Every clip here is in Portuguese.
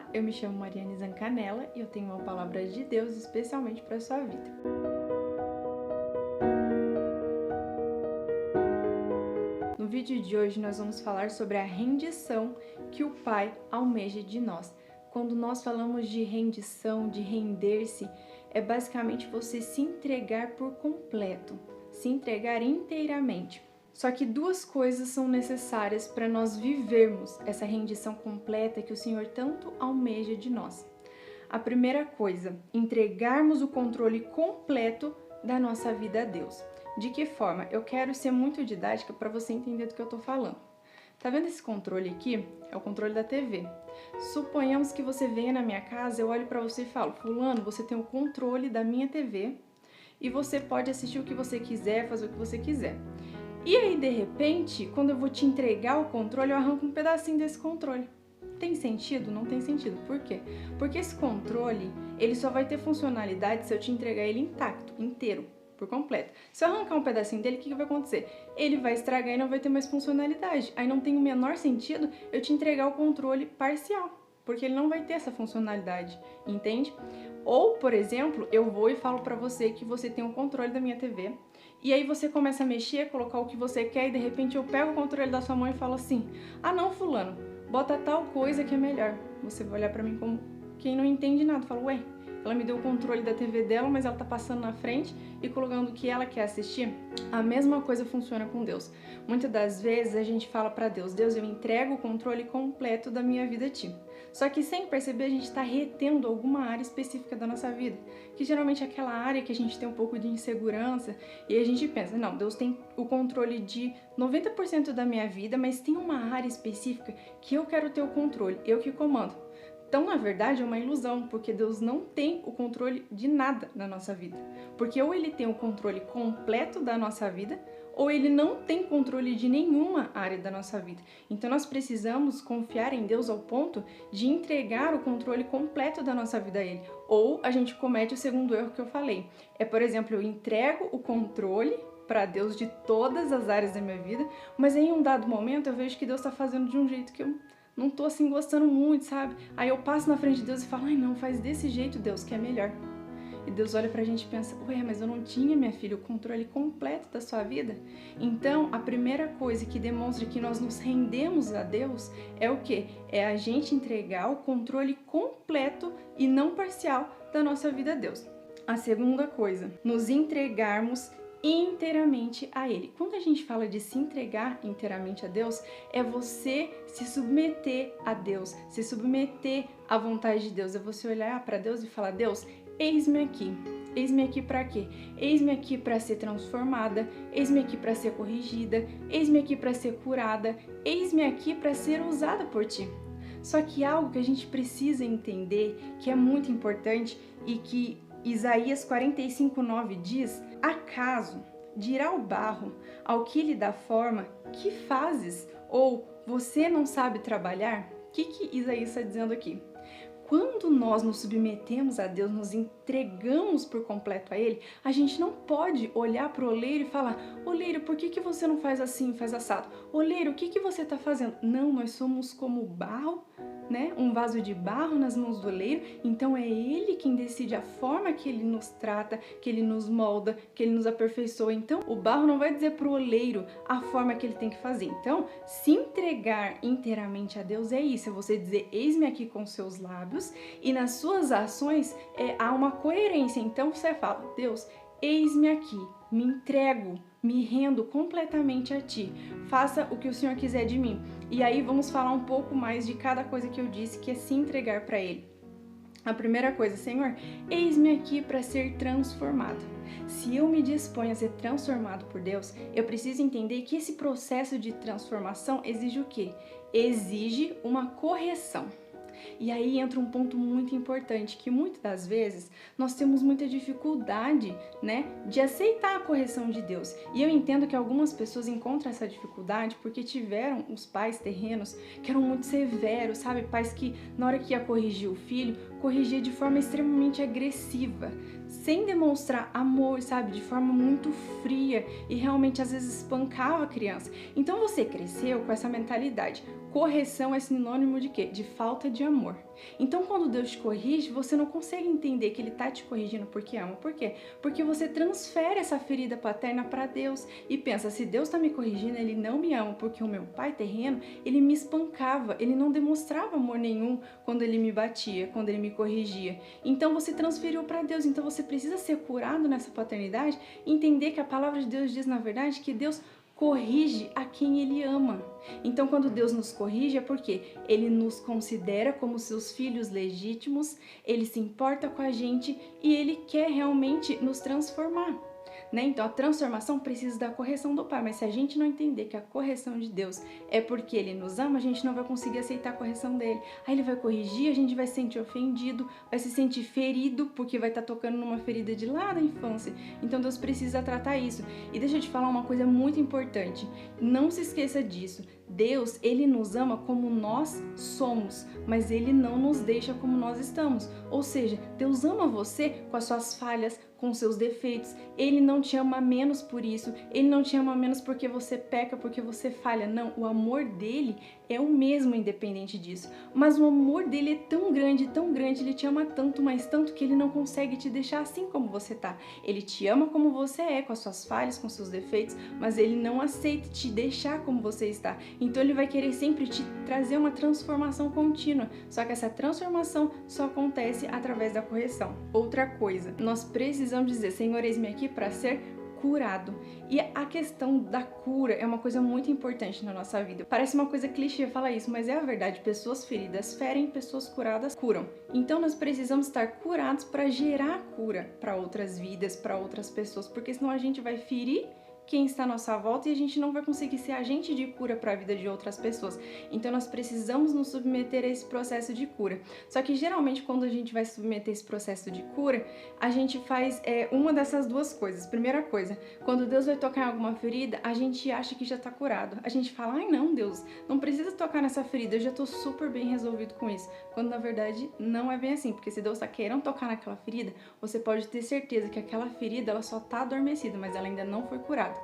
Olá, eu me chamo Mariane Zancanella e eu tenho uma palavra de Deus especialmente para a sua vida. No vídeo de hoje nós vamos falar sobre a rendição que o Pai almeja de nós. Quando nós falamos de rendição, de render-se, é basicamente você se entregar por completo, se entregar inteiramente. Só que duas coisas são necessárias para nós vivermos essa rendição completa que o Senhor tanto almeja de nós. A primeira coisa, entregarmos o controle completo da nossa vida a Deus. De que forma? Eu quero ser muito didática para você entender do que eu estou falando. Tá vendo esse controle aqui? É o controle da TV. Suponhamos que você venha na minha casa, eu olho para você e falo: fulano, você tem o controle da minha TV e você pode assistir o que você quiser, fazer o que você quiser. E aí, de repente, quando eu vou te entregar o controle, eu arranco um pedacinho desse controle. Tem sentido? Não tem sentido. Por quê? Porque esse controle, ele só vai ter funcionalidade se eu te entregar ele intacto, inteiro, por completo. Se eu arrancar um pedacinho dele, o que vai acontecer? Ele vai estragar e não vai ter mais funcionalidade. Aí não tem o menor sentido eu te entregar o controle parcial, porque ele não vai ter essa funcionalidade, entende? Ou, por exemplo, eu vou e falo pra você que você tem o controle da minha TV, e aí você começa a mexer, colocar o que você quer, e de repente eu pego o controle da sua mão e falo assim: ah não, fulano, bota tal coisa que é melhor. Você vai olhar pra mim como quem não entende nada, fala: ué, ela me deu o controle da TV dela, mas ela tá passando na frente e colocando o que ela quer assistir. A mesma coisa funciona com Deus. Muitas das vezes a gente fala pra Deus: Deus, eu entrego o controle completo da minha vida a ti. Só que sem perceber a gente está retendo alguma área específica da nossa vida, que geralmente é aquela área que a gente tem um pouco de insegurança e a gente pensa: não, Deus tem o controle de 90% da minha vida, mas tem uma área específica que eu quero ter o controle, eu que comando. Então, na verdade, é uma ilusão, porque Deus não tem o controle de nada na nossa vida. Porque ou ele tem o controle completo da nossa vida, ou ele não tem controle de nenhuma área da nossa vida. Então, nós precisamos confiar em Deus ao ponto de entregar o controle completo da nossa vida a Ele. Ou a gente comete o segundo erro que eu falei. É, por exemplo, eu entrego o controle para Deus de todas as áreas da minha vida, mas em um dado momento eu vejo que Deus está fazendo de um jeito que eu não tô assim gostando muito, sabe? Aí eu passo na frente de Deus e falo: ai não, faz desse jeito, Deus, que é melhor. E Deus olha pra gente e pensa: ué, mas eu não tinha, minha filha, o controle completo da sua vida? Então, a primeira coisa que demonstra que nós nos rendemos a Deus é o quê? É a gente entregar o controle completo e não parcial da nossa vida a Deus. A segunda coisa, nos entregarmos inteiramente a Ele. Quando a gente fala de se entregar inteiramente a Deus, é você se submeter a Deus, se submeter à vontade de Deus. É você olhar para Deus e falar: Deus, eis-me aqui. Eis-me aqui para quê? Eis-me aqui para ser transformada, eis-me aqui para ser corrigida, eis-me aqui para ser curada, eis-me aqui para ser usada por Ti. Só que algo que a gente precisa entender, que é muito importante e que Isaías 45:9 diz: acaso dirá o barro ao que lhe dá forma, que fazes? Ou você não sabe trabalhar? O que Isaías está dizendo aqui? Quando nós nos submetemos a Deus, nos entregamos por completo a Ele, a gente não pode olhar para o oleiro e falar: oleiro, por que você não faz assim, faz assado? Oleiro, o que você está fazendo? Não, nós somos como barro, né? Um vaso de barro nas mãos do oleiro, então é Ele quem decide a forma que Ele nos trata, que Ele nos molda, que Ele nos aperfeiçoa. Então, o barro não vai dizer para o oleiro a forma que ele tem que fazer. Então, se entregar inteiramente a Deus é isso, é você dizer: eis-me aqui com seus lábios, e nas suas ações há uma coerência. Então, você fala: Deus, eis-me aqui, me entrego, me rendo completamente a Ti, faça o que o Senhor quiser de mim. E aí vamos falar um pouco mais de cada coisa que eu disse, que é se entregar para Ele. A primeira coisa: Senhor, eis-me aqui para ser transformado. Se eu me disponho a ser transformado por Deus, eu preciso entender que esse processo de transformação exige o quê? Exige uma correção. E aí entra um ponto muito importante, que muitas das vezes nós temos muita dificuldade, né, de aceitar a correção de Deus. E eu entendo que algumas pessoas encontram essa dificuldade porque tiveram os pais terrenos que eram muito severos, sabe? Pais que, na hora que ia corrigir o filho, corrigia de forma extremamente agressiva, sem demonstrar amor, sabe? De forma muito fria e realmente às vezes espancava a criança. Então você cresceu com essa mentalidade. Correção é sinônimo de quê? De falta de amor. Então, quando Deus te corrige, você não consegue entender que Ele está te corrigindo porque ama. Por quê? Porque você transfere essa ferida paterna para Deus e pensa, se Deus está me corrigindo, Ele não me ama, porque o meu pai terreno, ele me espancava, ele não demonstrava amor nenhum quando ele me batia, quando ele me corrigia. Então, você transferiu para Deus. Então, você precisa ser curado nessa paternidade e entender que a palavra de Deus diz, na verdade, que Deus corrige a quem Ele ama. Então, quando Deus nos corrige, é porque Ele nos considera como seus filhos legítimos, Ele se importa com a gente e Ele quer realmente nos transformar. Então a transformação precisa da correção do Pai, mas se a gente não entender que a correção de Deus é porque Ele nos ama, a gente não vai conseguir aceitar a correção dele. Aí Ele vai corrigir, a gente vai se sentir ofendido, vai se sentir ferido, porque vai estar tocando numa ferida de lá da infância. Então Deus precisa tratar isso. E deixa eu te falar uma coisa muito importante, não se esqueça disso. Deus, Ele nos ama como nós somos, mas Ele não nos deixa como nós estamos. Ou seja, Deus ama você com as suas falhas, com seus defeitos. Ele não te ama menos por isso. Ele não te ama menos porque você peca, porque você falha. Não, o amor dele é o mesmo independente disso. Mas o amor dele é tão grande, ele te ama tanto, mas tanto que ele não consegue te deixar assim como você tá. Ele te ama como você é, com as suas falhas, com seus defeitos, mas ele não aceita te deixar como você está. Então ele vai querer sempre te trazer uma transformação contínua. Só que essa transformação só acontece através da correção. Outra coisa, nós precisamos dizer, Senhor, eis-me aqui para ser curado. E a questão da cura é uma coisa muito importante na nossa vida. Parece uma coisa clichê falar isso, mas é a verdade. Pessoas feridas ferem, pessoas curadas curam. Então nós precisamos estar curados para gerar cura para outras vidas, para outras pessoas, porque senão a gente vai ferir quem está à nossa volta e a gente não vai conseguir ser agente de cura para a vida de outras pessoas. Então nós precisamos nos submeter a esse processo de cura. Só que geralmente quando a gente vai submeter esse processo de cura, a gente faz uma dessas duas coisas. Primeira coisa, quando Deus vai tocar em alguma ferida, a gente acha que já está curado. A gente fala, ai não, Deus, não precisa tocar nessa ferida, eu já estou super bem resolvido com isso. Quando na verdade não é bem assim, porque se Deus está querendo tocar naquela ferida, você pode ter certeza que aquela ferida ela só está adormecida, mas ela ainda não foi curada.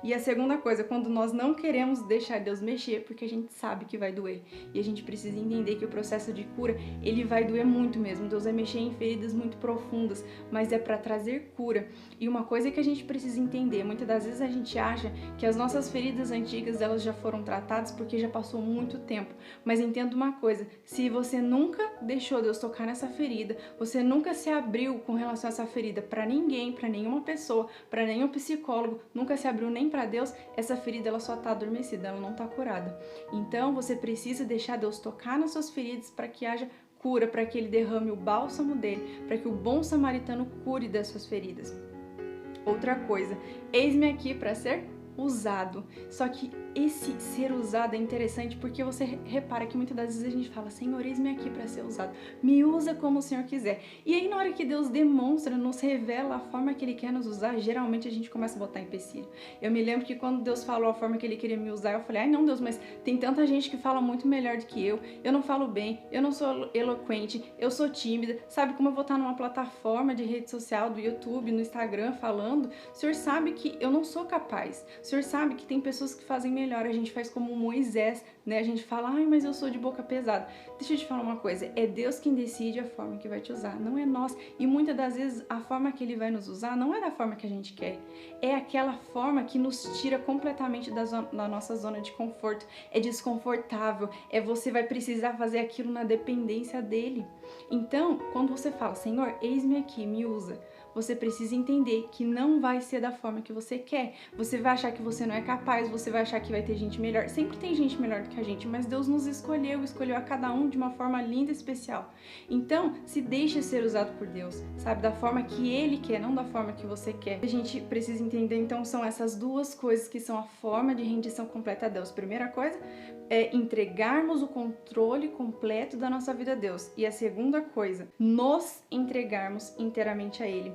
E a segunda coisa, quando nós não queremos deixar Deus mexer, porque a gente sabe que vai doer. E a gente precisa entender que o processo de cura, ele vai doer muito mesmo. Deus vai mexer em feridas muito profundas, mas é para trazer cura. E uma coisa que a gente precisa entender, muitas das vezes a gente acha que as nossas feridas antigas, elas já foram tratadas porque já passou muito tempo. Mas entenda uma coisa, se você nunca deixou Deus tocar nessa ferida, você nunca se abriu com relação a essa ferida para ninguém, para nenhuma pessoa, para nenhum psicólogo, nunca se abriu nem para Deus, essa ferida ela só está adormecida, ela não está curada. Então você precisa deixar Deus tocar nas suas feridas para que haja cura, para que Ele derrame o bálsamo dele, para que o bom samaritano cure das suas feridas. Outra coisa, eis-me aqui para ser usado. Só que esse ser usado é interessante porque você repara que muitas das vezes a gente fala, Senhor, eis-me aqui para ser usado. Me usa como o Senhor quiser. E aí na hora que Deus demonstra, nos revela a forma que Ele quer nos usar, geralmente a gente começa a botar empecilho. Eu me lembro que quando Deus falou a forma que Ele queria me usar, eu falei, ai não Deus, mas tem tanta gente que fala muito melhor do que eu não falo bem, eu não sou eloquente, eu sou tímida, sabe como eu vou estar numa plataforma de rede social, do YouTube, no Instagram falando? O Senhor sabe que eu não sou capaz. O Senhor sabe que tem pessoas que fazem melhor, a gente faz como Moisés, né? A gente fala, ai, mas eu sou de boca pesada. Deixa eu te falar uma coisa, é Deus quem decide a forma que vai te usar, não é nós. E muitas das vezes a forma que Ele vai nos usar não é da forma que a gente quer, é aquela forma que nos tira completamente da nossa zona de conforto, é desconfortável, você vai precisar fazer aquilo na dependência dEle. Então, quando você fala, Senhor, eis-me aqui, me usa, você precisa entender que não vai ser da forma que você quer. Você vai achar que você não é capaz, você vai achar que vai ter gente melhor. Sempre tem gente melhor do que a gente, mas Deus nos escolheu a cada um de uma forma linda e especial. Então, se deixe ser usado por Deus, sabe? Da forma que Ele quer, não da forma que você quer. A gente precisa entender, então, são essas duas coisas que são a forma de rendição completa a Deus. Primeira coisa é entregarmos o controle completo da nossa vida a Deus. E a segunda coisa, nos entregarmos inteiramente a Ele.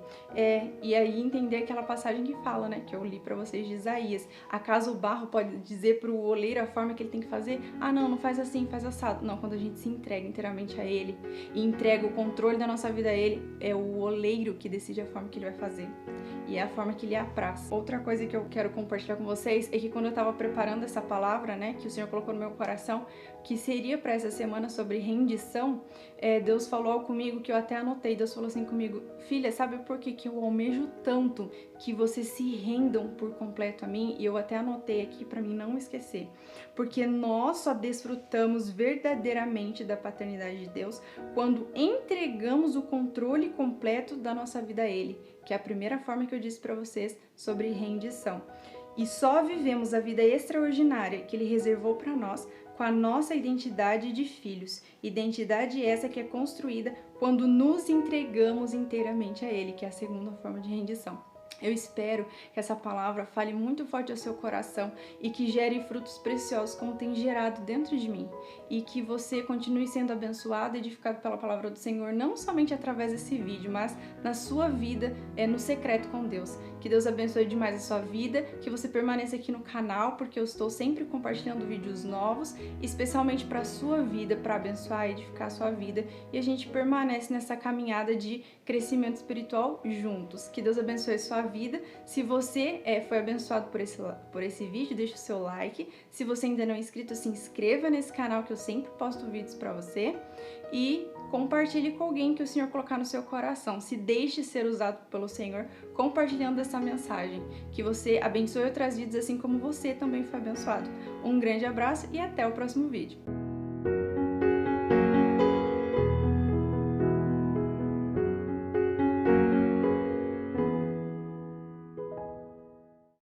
E aí entender aquela passagem que fala, né, que eu li pra vocês de Isaías. Acaso o barro pode dizer pro oleiro a forma que ele tem que fazer? Ah, não faz assim, faz assado. Não, quando a gente se entrega inteiramente a Ele e entrega o controle da nossa vida a Ele, é o oleiro que decide a forma que Ele vai fazer. E é a forma que Ele apraz. Outra coisa que eu quero compartilhar com vocês é que quando eu tava preparando essa palavra, né, que o Senhor colocou no meu coração, que seria para essa semana sobre rendição, Deus falou comigo, que eu até anotei. Deus falou assim comigo: filha, sabe por que eu almejo tanto que vocês se rendam por completo a mim? E eu até anotei aqui para mim não esquecer. Porque nós só desfrutamos verdadeiramente da paternidade de Deus quando entregamos o controle completo da nossa vida a Ele, que é a primeira forma que eu disse para vocês sobre rendição. E só vivemos a vida extraordinária que Ele reservou para nós com a nossa identidade de filhos. Identidade essa que é construída quando nos entregamos inteiramente a Ele, que é a segunda forma de rendição. Eu espero que essa palavra fale muito forte ao seu coração e que gere frutos preciosos como tem gerado dentro de mim. E que você continue sendo abençoado e edificado pela palavra do Senhor, não somente através desse vídeo, mas na sua vida, no secreto com Deus. Que Deus abençoe demais a sua vida, que você permaneça aqui no canal, porque eu estou sempre compartilhando vídeos novos, especialmente para a sua vida, para abençoar e edificar a sua vida. E a gente permanece nessa caminhada de crescimento espiritual juntos. Que Deus abençoe a sua vida. Se você foi abençoado por esse vídeo, deixa o seu like. Se você ainda não é inscrito, se inscreva nesse canal, que eu sempre posto vídeos para você. E compartilhe com alguém que o Senhor colocar no seu coração. Se deixe ser usado pelo Senhor compartilhando essa mensagem. Que você abençoe outras vidas assim como você também foi abençoado. Um grande abraço e até o próximo vídeo.